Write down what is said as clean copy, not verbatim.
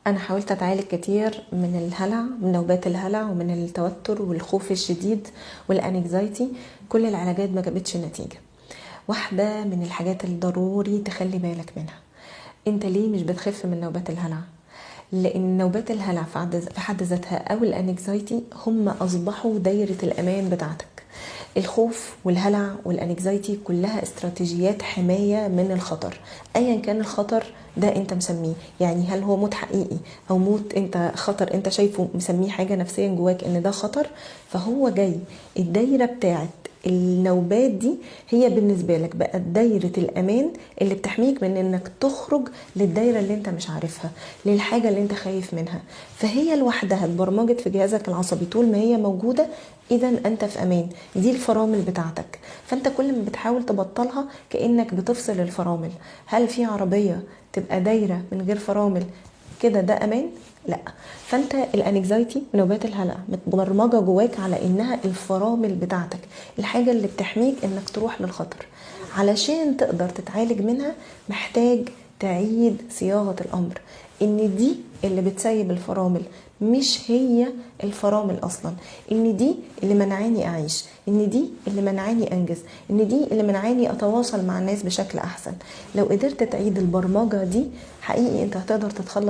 انا حاولت اتعالج كتير من الهلع، من نوبات الهلع ومن التوتر والخوف الشديد والانكزايتي. كل العلاجات ما جابتش نتيجة. واحدة من الحاجات الضروري تخلي بالك منها، انت ليه مش بتخف من نوبات الهلع؟ لان نوبات الهلع في حد ذاتها او الانكزايتي هم اصبحوا دايرة الامان بتاعتك. الخوف والهلع والانكزايتي كلها استراتيجيات حماية من الخطر، ايا كان الخطر ده انت مسميه. يعني هل هو موت حقيقي او موت انت خطر انت شايفه مسميه حاجة نفسيا جواك ان ده خطر، فهو جاي. الدايرة بتاعت النوبات دي هي بالنسبة لك بقت دايرة الأمان اللي بتحميك من إنك تخرج للدايرة اللي أنت مش عارفها، للحاجة اللي أنت خايف منها. فهي لوحدها اتبرمجت في جهازك العصبي، طول ما هي موجودة إذا أنت في أمان. دي الفرامل بتاعتك، فأنت كل ما بتحاول تبطلها كأنك بتفصل الفرامل. هل في عربية تبقى دايرة من غير فرامل كده ده امان؟ لا. فانت الانكزايتي ونوبات الهلع متبرمجه جواك على انها الفرامل بتاعتك، الحاجه اللي بتحميك انك تروح للخطر. علشان تقدر تتعالج منها محتاج تعيد صياغه الامر، ان دي اللي بتسيب الفرامل، مش هي الفرامل اصلا. ان دي اللي منعاني اعيش، ان دي اللي منعاني انجز، ان دي اللي منعاني اتواصل مع الناس بشكل احسن. لو قدرت تعيد البرمجه دي حقيقي انت هتقدر تتخلص